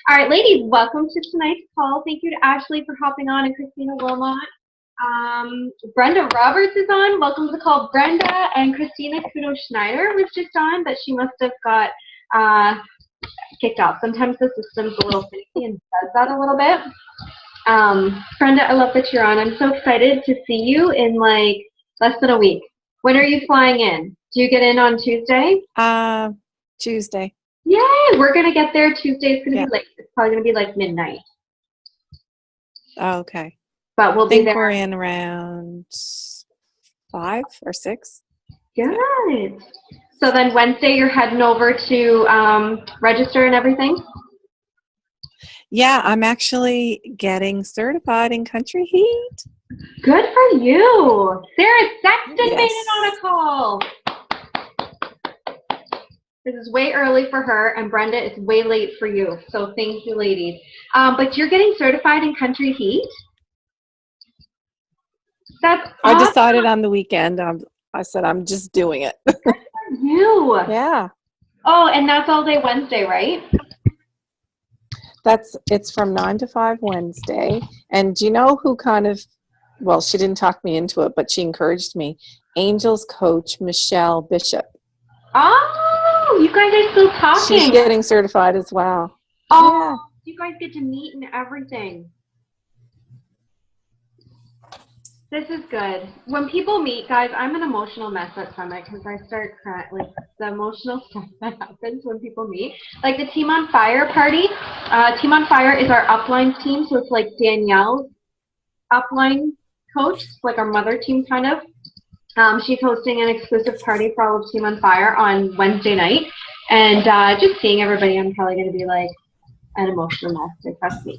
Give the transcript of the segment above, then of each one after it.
All right, ladies, welcome to tonight's call. Thank you to Ashley for hopping on and Christina Wilmot. Brenda Roberts is on. Welcome to the call, Brenda. And Christina Kudo-Schneider was just on, but she must have got kicked off. Sometimes the system's a little finicky and does that a little bit. Brenda, I love that you're on. I'm so excited to see you in like less than a week. When are you flying in? Do you get in on Tuesday? Tuesday. Yay! We're going to get there. Tuesday's going to be late. It's probably going to be like midnight. Oh, okay. But we'll be there. We're in around 5 or 6. Good. So then Wednesday you're heading over to register and everything? Yeah, I'm actually getting certified in country heat. Good for you. Sarah Sexton made it on a call. This is way early for her, and Brenda, it's way late for you. So thank you, ladies. But you're getting certified in country heat? That's awesome. I decided on the weekend. I said I'm just doing it. Good for you. Yeah. Oh, and that's all day Wednesday, right? It's from 9 to 5 Wednesday. And do you know who she didn't talk me into it, but she encouraged me. Angels coach Michelle Bishop. Oh, you guys are still talking. She's getting certified as well. Oh, yeah. You guys get to meet and everything. This is good. When people meet, guys, I'm an emotional mess at Summit because I start crying, like the emotional stuff that happens when people meet. Like the Team on Fire party. Team on Fire is our upline team, so it's like Danielle's upline coach, like our mother team kind of. She's hosting an exclusive party for all of Team on Fire on Wednesday night. And just seeing everybody, I'm probably going to be like an emotional mess, trust me.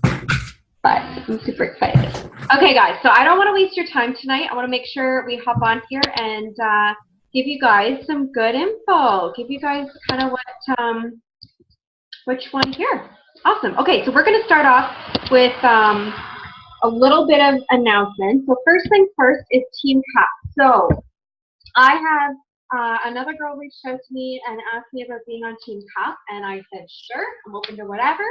But I'm super excited. Okay, guys, so I don't want to waste your time tonight. I want to make sure we hop on here and give you guys some good info. Give you guys kind of what you want to hear. Awesome. Okay, so we're going to start off with a little bit of announcement. So first things first is Team Cup. So I have another girl reached out to me and asked me about being on Team Cup, and I said, sure, I'm open to whatever.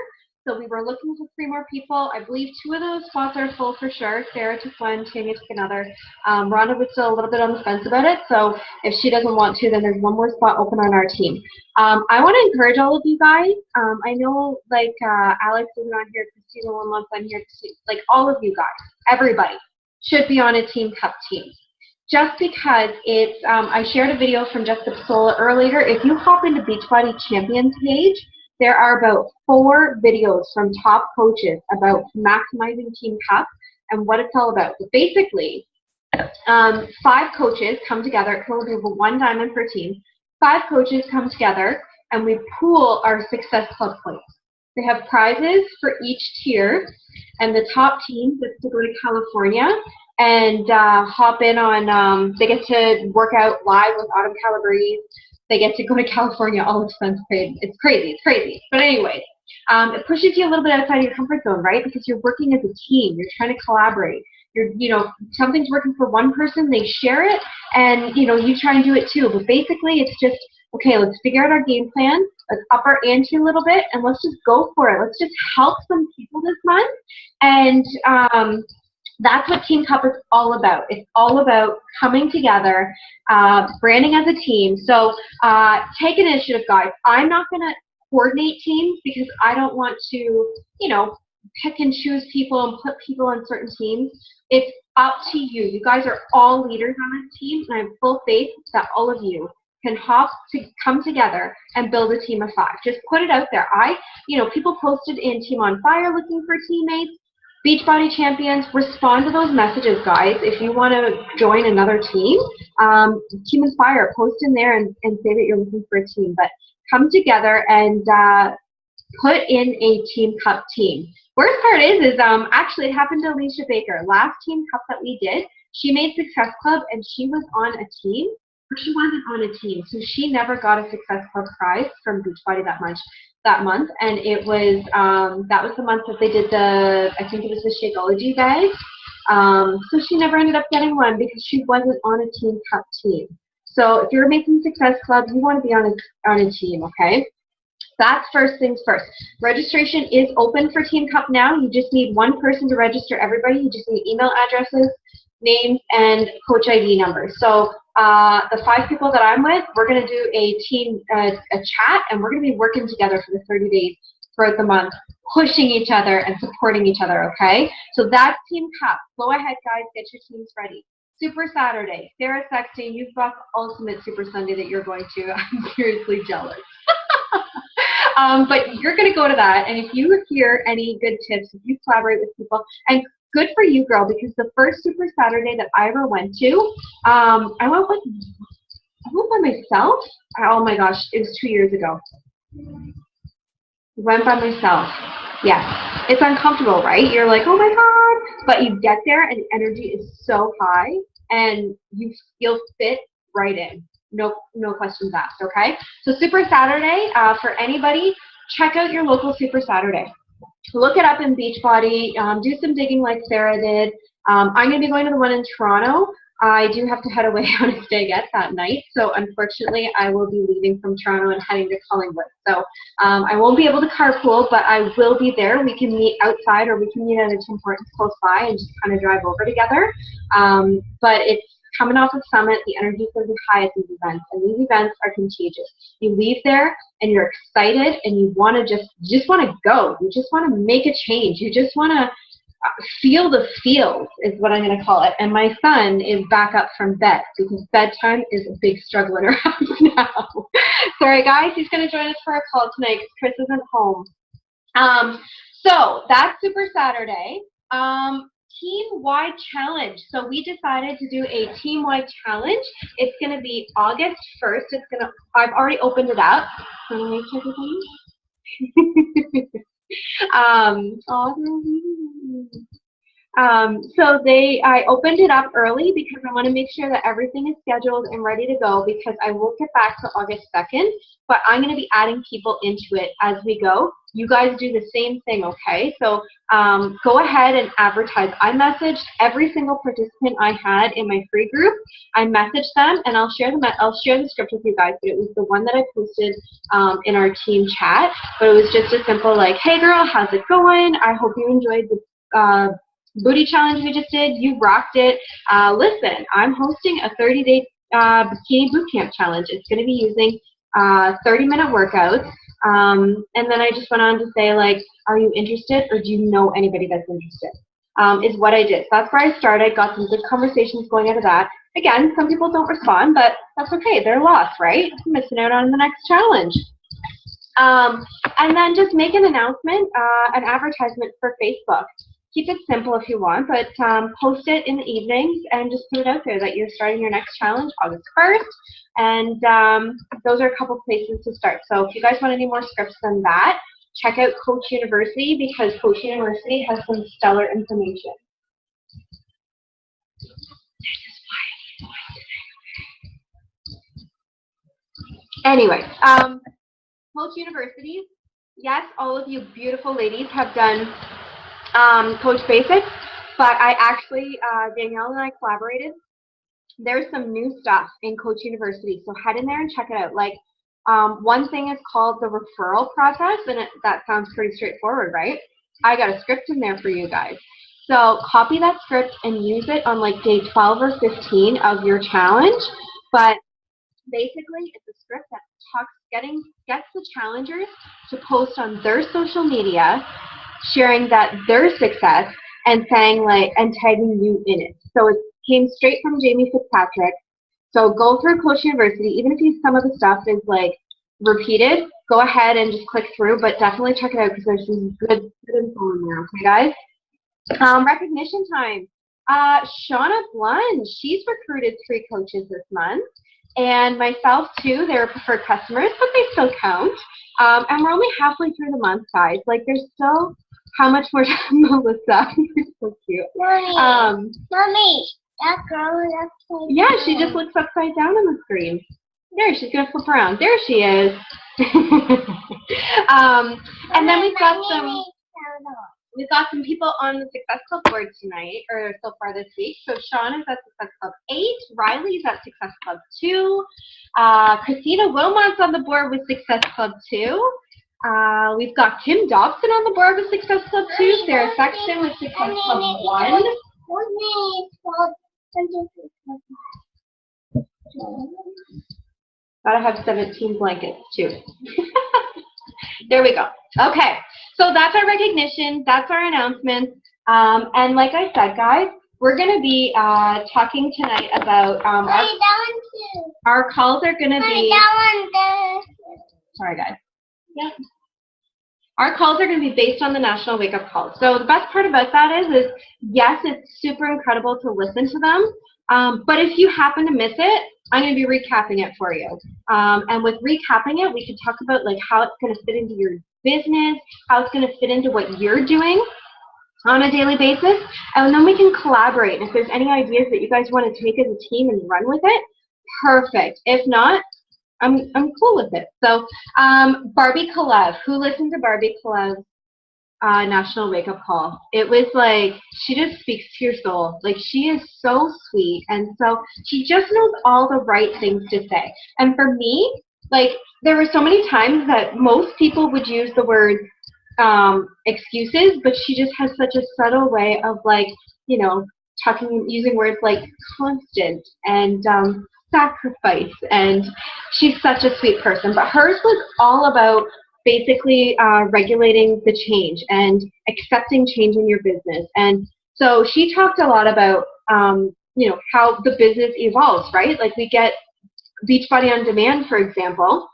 So we were looking for 3 more people. I believe 2 of those spots are full for sure. Sarah took one, Tanya took another. Rhonda was still a little bit on the fence about it, so if she doesn't want to, then there's 1 more spot open on our team. I want to encourage all of you guys. I know, like, Alex isn't on here, Christina Wilmot's on here, like, all of you guys, everybody should be on a Team Cup team. Just because it's, I shared a video from Jessica Pasola earlier. If you hop into Beachbody Champions page, there are about 4 videos from top coaches about maximizing Team Cup and what it's all about. So basically, 5 coaches come together. We'll do 1 diamond per team. 5 coaches come together, and we pool our Success Club points. They have prizes for each tier, and the top team gets to go to California and hop in on, they get to work out live with Autumn Calabrese. They get to go to California, all expense paid. It's crazy. But anyway, it pushes you a little bit outside of your comfort zone, right? Because you're working as a team. You're trying to collaborate. Something's working for one person, they share it, and, you try and do it too. But basically, it's just, okay, let's figure out our game plan. Let's up our ante a little bit, and let's just go for it. Let's just help some people this month. And that's what Team Cup is all about. It's all about coming together, branding as a team. So take initiative, guys. I'm not going to coordinate teams because I don't want to, pick and choose people and put people on certain teams. It's up to you. You guys are all leaders on this team, and I have full faith that all of you can come together and build a team of 5. Just put it out there. People posted in Team on Fire looking for teammates. Beachbody Champions, respond to those messages, guys. If you want to join another team, Team Inspire, post in there and say that you're looking for a team. But come together and put in a Team Cup team. Worst part is actually it happened to Alicia Baker. Last Team Cup that we did, she made Success Club and she was on a team, but she wasn't on a team. So she never got a Success Club prize from Beachbody that month, and it was that was the month that they did I think it was the Shakeology bag. So she never ended up getting one because she wasn't on a Team Cup team. So if you're making Success Club, you want to be on a team, okay? That's first things first. Registration is open for Team Cup now. You just need one person to register everybody. You just need email addresses, names, and coach ID numbers. So the 5 people that I'm with, we're going to do a team a chat, and we're going to be working together for the 30 days throughout the month, pushing each other and supporting each other, okay? So that's Team Cup. Go ahead, guys. Get your teams ready. Super Saturday. Sarah Sexton, you've got the ultimate Super Sunday that you're going to. I'm seriously jealous. But you're going to go to that, and if you hear any good tips, if you collaborate with people, and good for you, girl, because the first Super Saturday that I ever went to, I went by myself. Oh my gosh, it was 2 years ago. Went by myself. Yeah, it's uncomfortable, right? You're like, oh my God, but you get there, and the energy is so high, and you'll fit right in. No questions asked, okay? So Super Saturday, for anybody, check out your local Super Saturday. Look it up in Beachbody. Do some digging like Sarah did. I'm going to be going to the one in Toronto. I do have to head away on a Stagette that night, so unfortunately I will be leaving from Toronto and heading to Collingwood. So I won't be able to carpool, but I will be there. We can meet outside, or we can meet at a Tim Hortons close by and just kind of drive over together. But it's coming off of Summit, the energy is going to be high at these events, and these events are contagious. You leave there and you're excited, and you want to just want to go. You just want to make a change. You just want to feel the feels is what I'm going to call it. And my son is back up from bed because bedtime is a big struggle in our house now. Sorry, guys, he's going to join us for a call tonight because Chris isn't home. So that's Super Saturday. Team-wide challenge. So we decided to do a team-wide challenge. It's going to be August 1st. I've already opened it up. So let me check it out. So I opened it up early because I want to make sure that everything is scheduled and ready to go, because I won't get back to August 2nd, but I'm going to be adding people into it as we go. You guys do the same thing, okay? So go ahead and advertise. I messaged every single participant I had in my free group. I messaged them, and I'll share the script with you guys, but it was the one that I posted in our team chat. But it was just a simple like, hey girl, how's it going? I hope you enjoyed the booty challenge we just did. You rocked it. Listen, I'm hosting a 30-day bikini bootcamp challenge. It's going to be using 30-minute workouts. And then I just went on to say, like, are you interested, or do you know anybody that's interested? Is what I did. So that's where I started. Got some good conversations going out of that. Again, some people don't respond, but that's okay. They're lost, right? Missing out on the next challenge. And then just make an announcement, an advertisement for Facebook. Keep it simple if you want, but post it in the evenings and just put it out there that you're starting your next challenge August 1st. And those are a couple places to start. So if you guys want any more scripts than that, check out Coach University, because Coach University has some stellar information. Anyway, Coach University, yes, all of you beautiful ladies have done Coach Basics, but I actually, Danielle and I collaborated. There's some new stuff in Coach University, so head in there and check it out. Like, one thing is called the referral process, and that sounds pretty straightforward, right? I got a script in there for you guys. So copy that script and use it on like day 12 or 15 of your challenge. But basically, it's a script that gets the challengers to post on their social media, sharing their success, and saying and tagging you in it. So it came straight from Jamie Fitzpatrick. So go through Coach University, even if some of the stuff is like repeated, go ahead and just click through, but definitely check it out because there's some good info in there, okay guys? Recognition time. Shauna Blund, she's recruited 3 coaches this month, and myself too. They're preferred customers, but they still count. And we're only halfway through the month, guys. Like, there's still how much more time, Melissa? You're so cute. Mommy, that girl is upside down. Yeah, she just looks upside down on the screen. There, she's gonna flip around. There she is. And then we've got some people on the Success Club board tonight, or so far this week. So Sean is at Success Club 8. Riley's at Success Club 2. Christina Wilmot's on the board with Success Club 2. We've got Kim Dobson on the board with Success Club 2, Sarah Sexton with Success Club 1. Gotta have 17 blankets too. There we go. Okay, so that's our recognition, that's our announcement. And like I said, guys, we're going to be talking tonight about our calls are going to be. Sorry, guys. Yeah. Our calls are going to be based on the National Wake Up Calls. So the best part about that is yes, it's super incredible to listen to them. But if you happen to miss it, I'm going to be recapping it for you. And with recapping it, we could talk about like how it's going to fit into your business, how it's going to fit into what you're doing on a daily basis, and then we can collaborate. And if there's any ideas that you guys want to take as a team and run with it, perfect. If not, I'm cool with it. So Barbie Kalev, who listened to Barbie Kalev's National Wake Up Call? It was like, she just speaks to your soul. Like, she is so sweet, and so she just knows all the right things to say. And for me, like, there were so many times that most people would use the word excuses, but she just has such a subtle way of, like, you know, using words like constant and sacrifice, and she's such a sweet person. But hers was all about basically regulating the change and accepting change in your business. And so she talked a lot about you know, how the business evolves, right? Like, we get Beachbody on Demand, for example,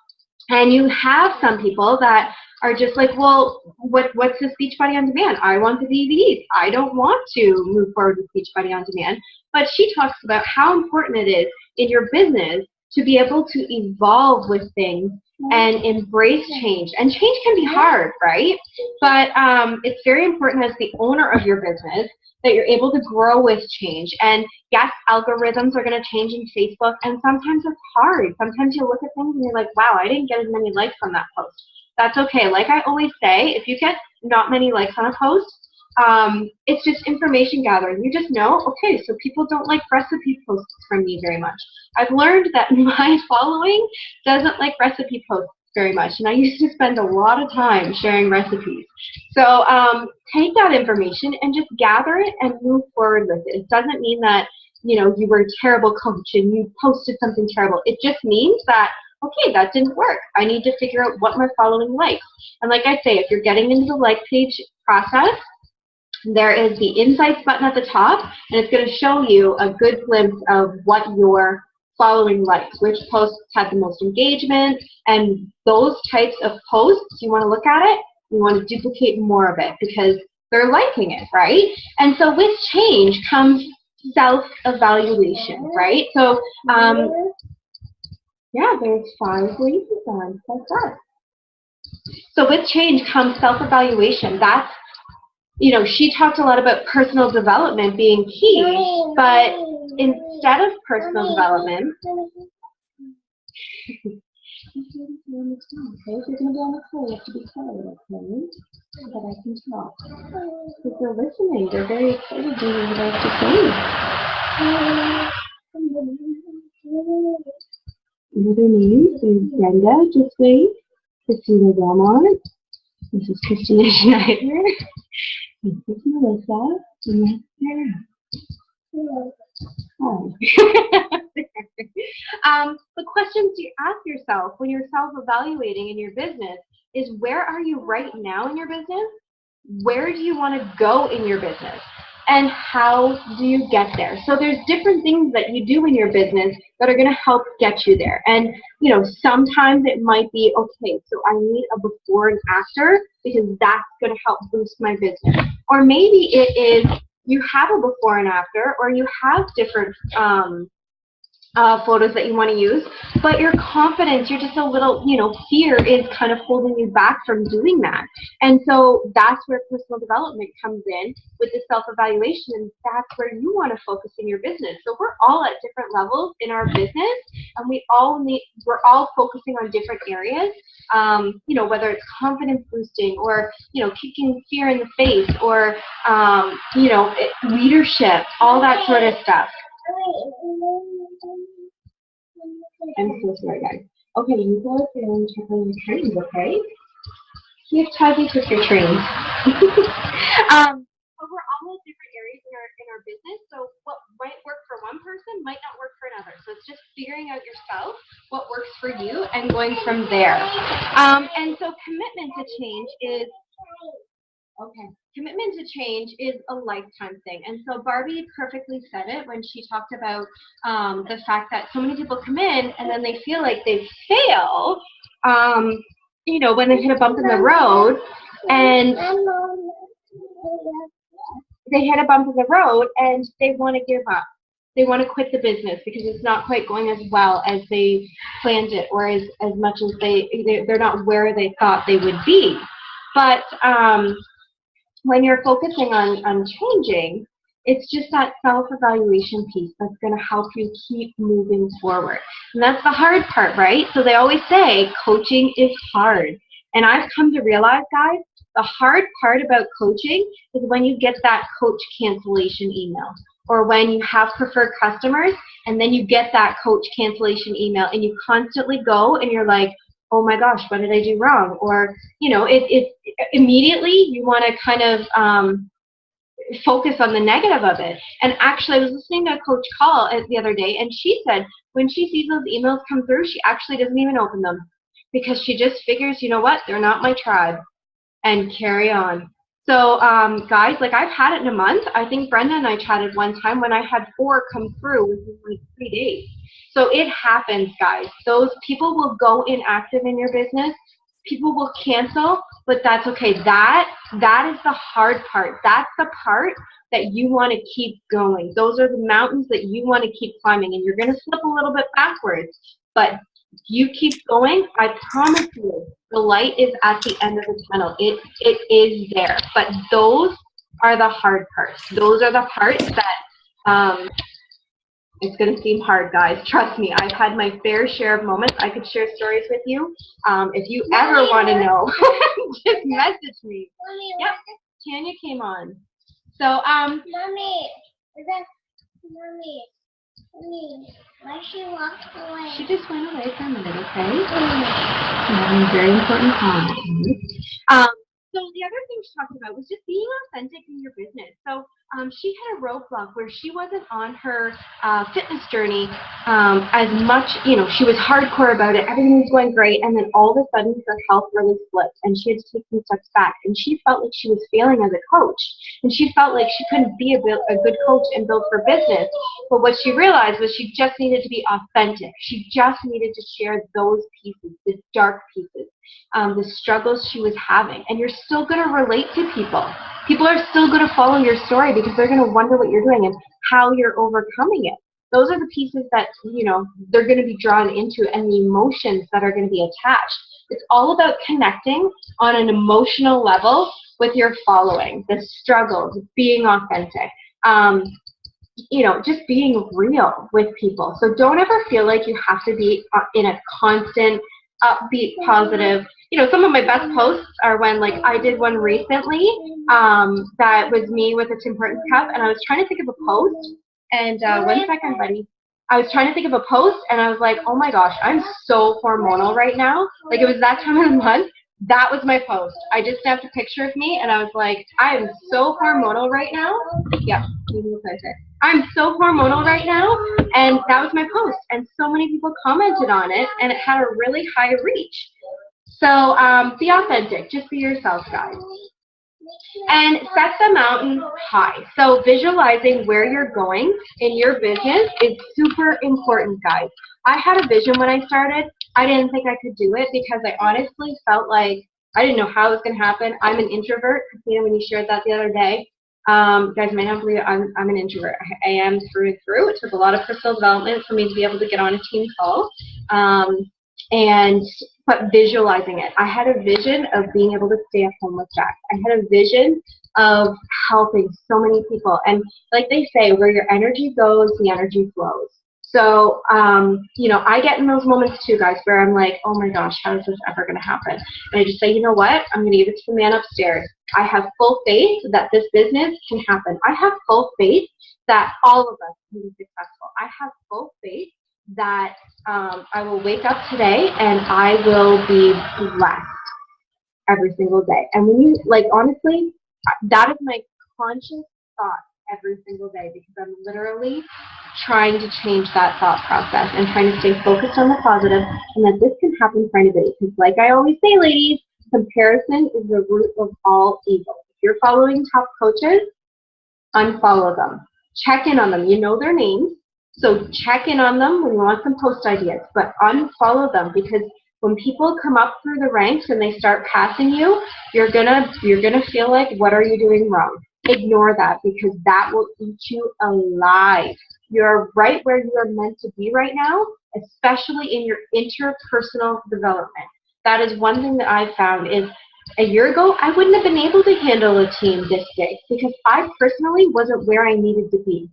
and you have some people that are just like, well, what's this Beachbody on Demand? I want the DVDs. I don't want to move forward with Beachbody on Demand. But she talks about how important it is in your business to be able to evolve with things and embrace change. And change can be hard, right? But it's very important as the owner of your business that you're able to grow with change. And yes, algorithms are going to change in Facebook, and sometimes it's hard. Sometimes you look at things and you're like, wow, I didn't get as many likes on that post. That's okay. Like I always say, if you get not many likes on a post, it's just information gathering. You just know, okay, so people don't like recipe posts from me very much. I've learned that my following doesn't like recipe posts very much, and I used to spend a lot of time sharing recipes. So take that information and just gather it and move forward with it. It doesn't mean that, you know, you were a terrible coach and you posted something terrible. It just means that, okay, that didn't work. I need to figure out what my following likes. And like I say, if you're getting into the like page process, there is the insights button at the top, and it's going to show you a good glimpse of what your following likes, which posts had the most engagement, and those types of posts, you want to look at it, you want to duplicate more of it because they're liking it, right? And so with change comes self-evaluation, right? So, yeah, there's 5 ways on like that. So with change comes self-evaluation. That's, you know, she talked a lot about personal development being key, but instead of personal development, okay, if you're going to be on the call, you have to be quiet, okay? But I can talk. If they're listening, they're very excited to hear what I have to say. Another name is Brenda, just wait. Christina Walmart. This is Christina Schneider. This is Melissa. And that's Sarah. Oh. The questions you ask yourself when you're self-evaluating in your business is, where are you right now in your business? Where do you want to go in your business? And how do you get there? So there's different things that you do in your business that are going to help get you there. And, you know, sometimes it might be, okay, so I need a before and after because that's going to help boost my business. Or maybe it is you have a before and after, or you have different photos that you want to use, but your confidence, you're just a little, you know, fear is kind of holding you back from doing that. And so that's where personal development comes in with the self-evaluation, and that's where you want to focus in your business. So we're all at different levels in our business, and we're all focusing on different areas, you know, whether it's confidence boosting or, you know, kicking fear in the face or, you know, leadership, all that sort of stuff. I'm so sorry, guys. Okay, you go up there and check on your trains, okay? You have Chuggies with your trains. But we're all in different areas in our business. So what might work for one person might not work for another. So it's just figuring out yourself what works for you and going from there. And so commitment to change is okay. Commitment to change is a lifetime thing. And so Barbie perfectly said it when she talked about the fact that so many people come in and then they feel like they fail, you know, when they hit a bump in the road and they hit a bump in the road and they want to give up. They want to quit the business because it's not quite going as well as they planned it or as much as they're not where they thought they would be. But when you're focusing on changing, it's just that self-evaluation piece that's going to help you keep moving forward. And that's the hard part, right? So they always say coaching is hard. And I've come to realize, guys, the hard part about coaching is when you get that coach cancellation email or when you have preferred customers and then you get that coach cancellation email and you constantly go and you're like, oh my gosh, what did I do wrong? Or, you know, it immediately you want to kind of focus on the negative of it. And actually, I was listening to a coach call the other day, and she said when she sees those emails come through, she actually doesn't even open them because she just figures, you know what, they're not my tribe, and carry on. So, guys, like I've had it in a month. I think Brenda and I chatted one time when I had 4 come through within like 3 days. So it happens, guys. Those people will go inactive in your business. People will cancel, but that's okay. That is the hard part. That's the part that you want to keep going. Those are the mountains that you want to keep climbing, and you're going to slip a little bit backwards, but you keep going. I promise you, the light is at the end of the tunnel. It is there, but those are the hard parts. Those are the parts that it's going to seem hard, guys. Trust me, I've had my fair share of moments. I could share stories with you. If you ever want to know, just message me. Mommy, yep, Tanya came on. So, Mommy, why she walked away? She just went away for a minute, okay? She's having a very important call. So the other thing she talked about was just being authentic in your business. So she had a roadblock where she wasn't on her fitness journey as much, you know, she was hardcore about it. Everything was going great. And then all of a sudden her health really slipped and she had to take some steps back. And she felt like she was failing as a coach. And she felt like she couldn't be a good coach and build her business. But what she realized was she just needed to be authentic. She just needed to share those pieces, the dark pieces. The struggles she was having, and you're still going to relate to people. People are still going to follow your story because they're going to wonder what you're doing and how you're overcoming it. Those are the pieces that, you know, they're going to be drawn into and the emotions that are going to be attached. It's all about connecting on an emotional level with your following, the struggles, being authentic, you know, just being real with people. So don't ever feel like you have to be in a constant upbeat, positive. You know, some of my best posts are when, like, I did one recently that was me with a Tim Hortons cup, and I was trying to think of a post, and one second, buddy. I was trying to think of a post, and I was like, oh my gosh, I'm so hormonal right now. Like, it was that time of the month. That was my post. I just snapped a picture of me, and I was like, I am so hormonal right now. Yeah, I'm so hormonal right now, and that was my post. And so many people commented on it, and it had a really high reach. So be authentic. Just be yourself, guys. And set the mountain high. So visualizing where you're going in your business is super important, guys. I had a vision when I started. I didn't think I could do it because I honestly felt like I didn't know how it was going to happen. I'm an introvert. Christina, when you shared that the other day, you guys may not believe it, I'm an introvert. I am through and through. It took a lot of personal development for me to be able to get on a team call. But visualizing it. I had a vision of being able to stay at home with Jack. I had a vision of helping so many people. And like they say, where your energy goes, the energy flows. So, you know, I get in those moments too, guys, where I'm like, oh my gosh, how is this ever going to happen? And I just say, you know what? I'm going to give it to the man upstairs. I have full faith that this business can happen. I have full faith that all of us can be successful. I have full faith that I will wake up today and I will be blessed. every single day. And when you, like, honestly, that is my conscious thought every single day, because I'm literally trying to change that thought process and trying to stay focused on the positive, and that this can happen for anybody. Because like I always say, ladies, comparison is the root of all evil. If you're following top coaches, unfollow them. Check in on them. You know their names, so check in on them when you want some post ideas, but unfollow them, because when people come up through the ranks and they start passing you, you're gonna feel like, what are you doing wrong? Ignore that, because that will eat you alive. You're right where you are meant to be right now, especially in your interpersonal development. That is one thing that I've found is, a year ago, I wouldn't have been able to handle a team this big, because I personally wasn't where I needed to be.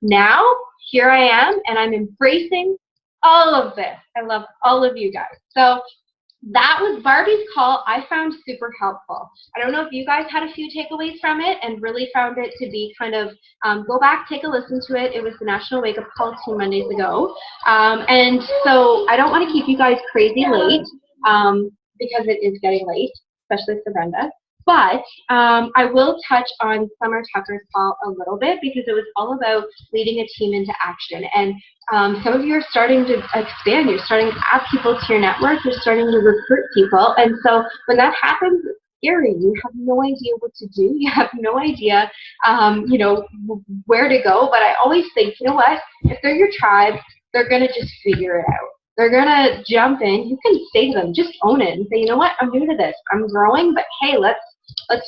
Now, here I am, and I'm embracing all of this. I love all of you guys. So that was Barbie's call. I found super helpful. I don't know if you guys had a few takeaways from it and really found it to be kind of, go back, take a listen to it. It was the National Wake Up Call 2 Mondays ago. And so I don't want to keep you guys crazy late, because it is getting late, especially for Brenda. But I will touch on Summer Tucker's call a little bit, because it was all about leading a team into action. And some of you are starting to expand. You're starting to add people to your network. You're starting to recruit people. And so when that happens, it's scary. You have no idea what to do. You have no idea, you know, where to go. But I always think, you know what? If they're your tribe, they're going to just figure it out. They're going to jump in. You can say to them, just own it and say, you know what? I'm new to this. I'm growing, but hey, let's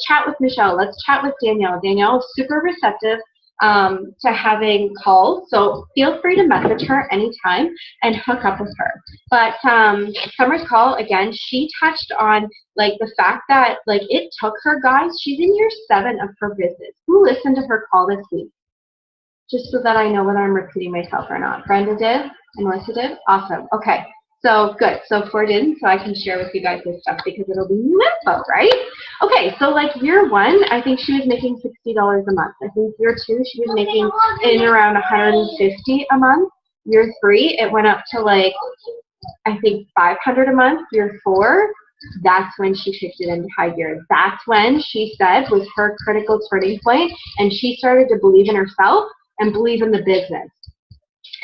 chat with Michelle. Let's chat with Danielle. Danielle is super receptive to having calls, so feel free to message her anytime and hook up with her. But Summer's call, again, she touched on like the fact that like it took her, guys, she's in year 7 of her business. Who listened to her call this week? Just so that I know whether I'm repeating myself or not. Brenda did? And Melissa did? Awesome. Okay. So good. So 4 didn't, so I can share with you guys this stuff because it'll be new info, right? Okay, so like year 1, I think she was making $60 a month. I think year 2, she was making in around $150 a month. Year 3, it went up to like, I think $500 a month. Year 4, that's when she kicked it into high gear. That's when she said was her critical turning point, and she started to believe in herself and believe in the business.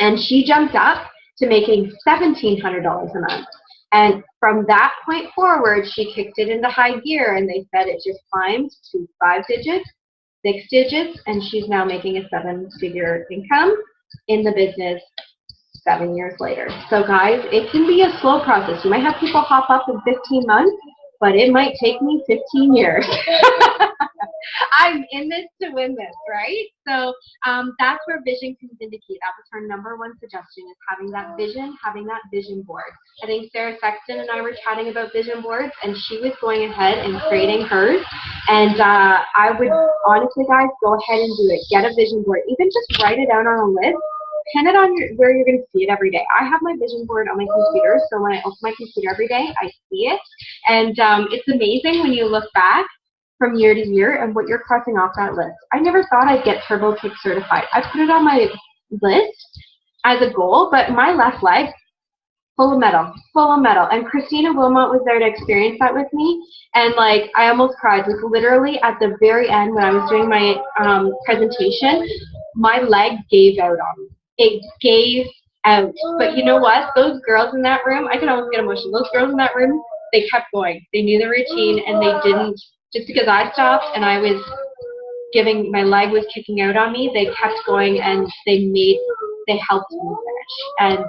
And she jumped up to making $1,700 a month. And from that point forward, she kicked it into high gear, and they said it just climbed to 5 digits, 6 digits, and she's now making a 7-figure income in the business 7 years later. So guys, it can be a slow process. You might have people hop up in 15 months, but it might take me 15 years. I'm in this to win this, right? So that's where vision comes into key. That was her #1 suggestion, is having that vision board. I think Sarah Sexton and I were chatting about vision boards, and she was going ahead and creating hers. And I would honestly, guys, go ahead and do it. Get a vision board. Even just write it out on a list. Pin it on where you're going to see it every day. I have my vision board on my computer, so when I open my computer every day, I see it. And it's amazing when you look back from year to year and what you're crossing off that list. I never thought I'd get Turbo Kick certified. I put it on my list as a goal, but my left leg, full of metal, full of metal. And Christina Wilmot was there to experience that with me. And like, I almost cried. Like literally at the very end when I was doing my presentation, my leg gave out on me. It gave out. But you know what? Those girls in that room, I can almost get emotional. Those girls in that room, they kept going. They knew the routine, and they didn't, just because I stopped and I was giving, my leg was kicking out on me, they kept going, and they helped me finish. And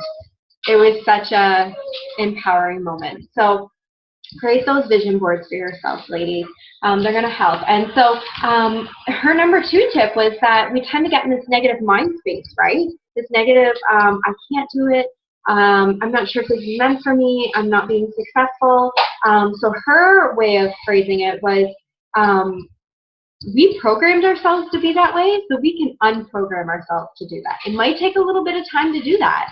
it was such a empowering moment. So create those vision boards for yourself, ladies. They're going to help. And so her #2 tip was that we tend to get in this negative mind space, right? This negative, I can't do it. I'm not sure if this is meant for me. I'm not being successful. So her way of phrasing it was, we programmed ourselves to be that way, so we can unprogram ourselves to do that. It might take a little bit of time to do that,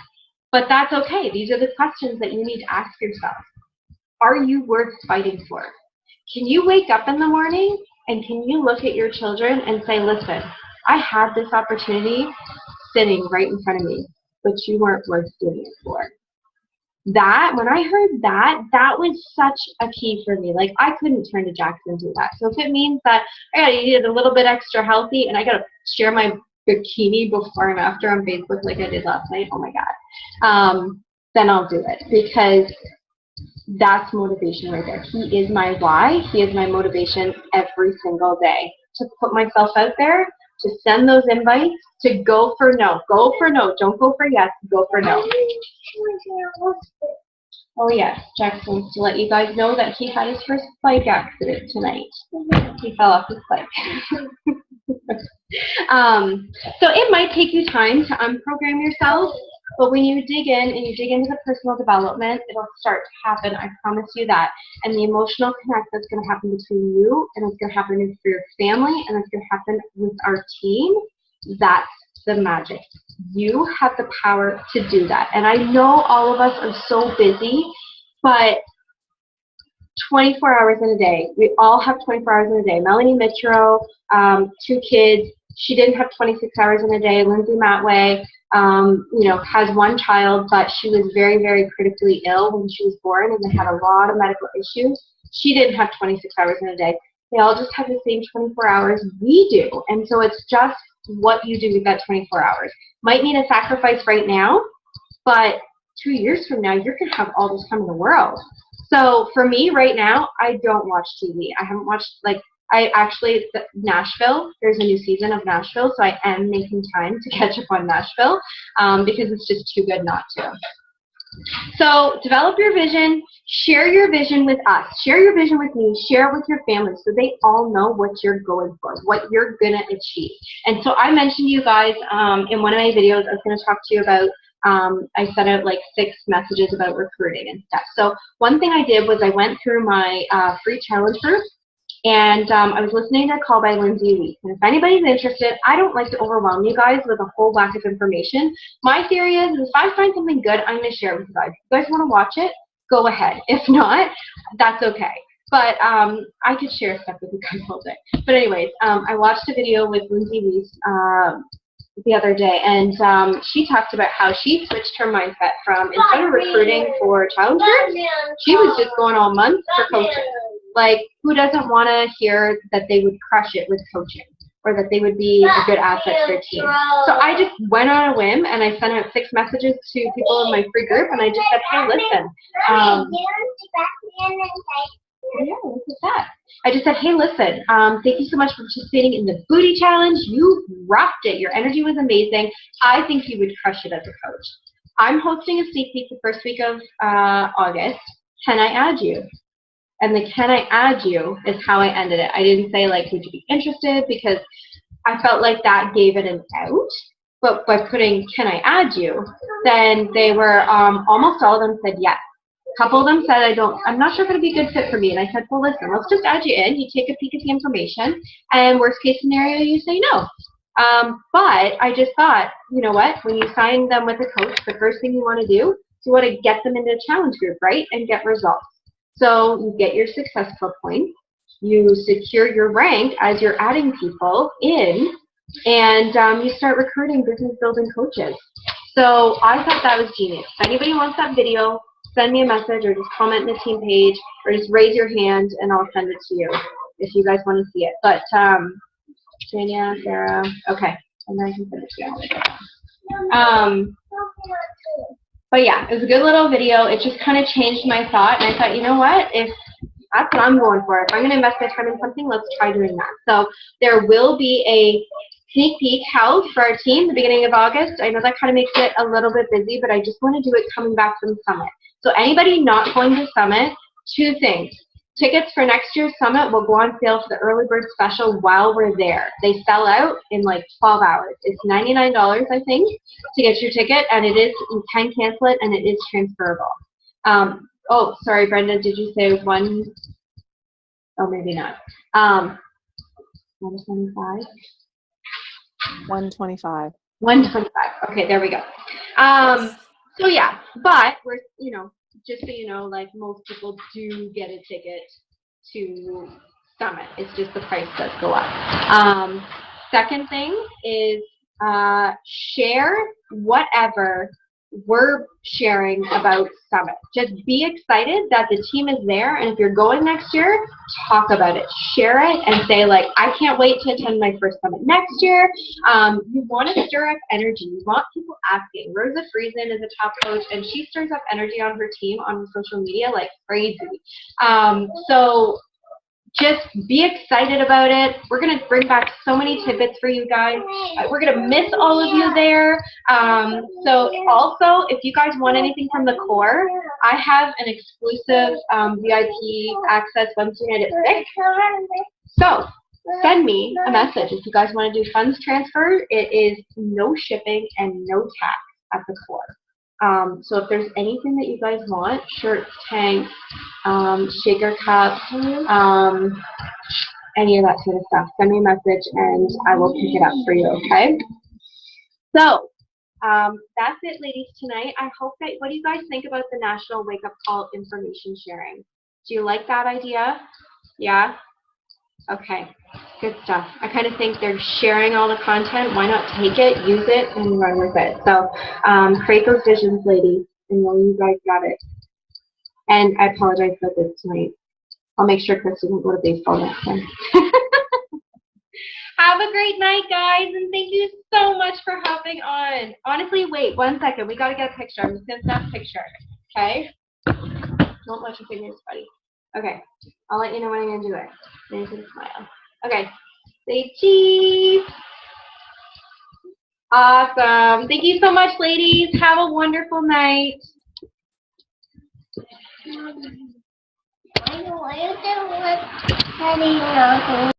but that's okay. These are the questions that you need to ask yourself. Are you worth fighting for? Can you wake up in the morning and can you look at your children and say, listen, I had this opportunity sitting right in front of me, but you weren't worth doing it for. that, when I heard that, that was such a key for me. Like, I couldn't turn to Jackson and do that. So if it means that I gotta eat a little bit extra healthy and I gotta share my bikini before and after on Facebook like I did last night, oh my God, then I'll do it, because that's motivation right there. He is my why. He is my motivation every single day to put myself out there, to send those invites, to go for no. Go for no. Don't go for yes. Go for no. Oh yes, Jackson wants to let you guys know that he had his first bike accident tonight. He fell off his bike. So it might take you time to unprogram yourself, but when you dig in and you dig into the personal development, it'll start to happen. I promise you that. And the emotional connect that's going to happen between you, and it's going to happen for your family, and it's going to happen with our team. That's the magic. You have the power to do that. And I know all of us are so busy, but 24 hours in a day. We all have 24 hours in a day. Melanie Mitro, 2 kids. She didn't have 26 hours in a day. Lindsay Matway, has 1 child, but she was very, very critically ill when she was born, and they had a lot of medical issues. She didn't have 26 hours in a day. They all just have the same 24 hours we do. And so it's just what you do with that 24 hours. Might mean a sacrifice right now, but 2 years from now, you're going to have all this time in the world. So for me right now, I don't watch TV. I haven't watched, Nashville, there's a new season of Nashville, so I am making time to catch up on Nashville because it's just too good not to. So develop your vision, share your vision with us, share your vision with me, share it with your family so they all know what you're going for, what you're going to achieve. And so I mentioned to you guys in one of my videos, I was going to talk to you about I sent out like 6 messages about recruiting and stuff. So one thing I did was I went through my free challenge group, and I was listening to a call by Lindsay Week. And if anybody's interested, I don't like to overwhelm you guys with a whole whack of information. My theory is if I find something good, I'm going to share it with you guys. If you guys want to watch it, go ahead. If not, that's okay. But I could share stuff with you guys all day. But anyways, I watched a video with Lindsay Week the other day, and she talked about how she switched her mindset from, instead of recruiting for challenge groups, she was just going all month for coaching. Like, who doesn't want to hear that they would crush it with coaching, or that they would be a good asset to their team? So I just went on a whim, and I sent out 6 messages to people in my free group, and I just said, hey, listen. Yeah, look at that. I just said, hey, listen, thank you so much for participating in the booty challenge. You rocked it. Your energy was amazing. I think you would crush it as a coach. I'm hosting a sneak peek the first week of August. Can I add you? And the can I add you is how I ended it. I didn't say, like, would you be interested, because I felt like that gave it an out. But by putting can I add you, then they were, almost all of them said yes. A couple of them said, I'm not sure if it'll be a good fit for me. And I said, well, listen, let's just add you in. You take a peek at the information, and worst case scenario, you say no. But I just thought, you know what? When you sign them with a coach, the first thing you want to do is you want to get them into a challenge group, right? And get results. So you get your success club points. You secure your rank as you're adding people in, and you start recruiting business building coaches. So I thought that was genius. If anybody wants that video, send me a message, or just comment in the team page, or just raise your hand and I'll send it to you if you guys want to see it. But Tanya, Sarah, okay, and then I can send it to you. But yeah, it was a good little video. It just kind of changed my thought, and I thought, you know what, if that's what I'm going for. If I'm going to invest my time in something, let's try doing that. So there will be a sneak peek held for our team the beginning of August. I know that kind of makes it a little bit busy, but I just want to do it coming back from Summit. So anybody not going to Summit, 2 things. Tickets for next year's Summit will go on sale for the early bird special while we're there. They sell out in like 12 hours. It's $99, I think, to get your ticket, and it is, you can cancel it, and it is transferable. Oh, sorry, Brenda, did you say 1? Oh, maybe not. 125? 125. 125. Okay, there we go. So yeah, but we're, just so you know, like, most people do get a ticket to Summit. It's just the price does go up. Second thing is share whatever we're sharing about Summit. Just be excited that the team is there, and if you're going next year, talk about it. Share it and say, like, I can't wait to attend my first Summit next year. You want to stir up energy. You want people asking. Rosa Friesen is a top coach, and she stirs up energy on her team on social media like crazy. So just be excited about it. We're going to bring back so many tidbits for you guys. We're going to miss all of you there. So also, if you guys want anything from the core, I have an exclusive VIP access Wednesday night at 6. So send me a message if you guys want to do funds transfer. It is no shipping and no tax at the core. So if there's anything that you guys want, shirts, tanks, shaker cups, any of that sort of stuff, send me a message and I will pick it up for you, okay? So that's it, ladies, tonight. I hope that, what do you guys think about the National Wake Up Call information sharing? Do you like that idea? Yeah? Okay, good stuff. I kind of think they're sharing all the content. Why not take it, use it, and run with it? So create those visions, ladies, and know you guys got it. And I apologize about this tonight. I'll make sure Chris doesn't go to baseball next time. Have a great night, guys, and thank you so much for hopping on. Honestly, wait 1 second. We got to get a picture. I'm just going to snap a picture, okay? Don't let your fingers, buddy. Okay, I'll let you know when I'm going to do it. Then you can smile. Okay, say cheese. Awesome. Thank you so much, ladies. Have a wonderful night. I know.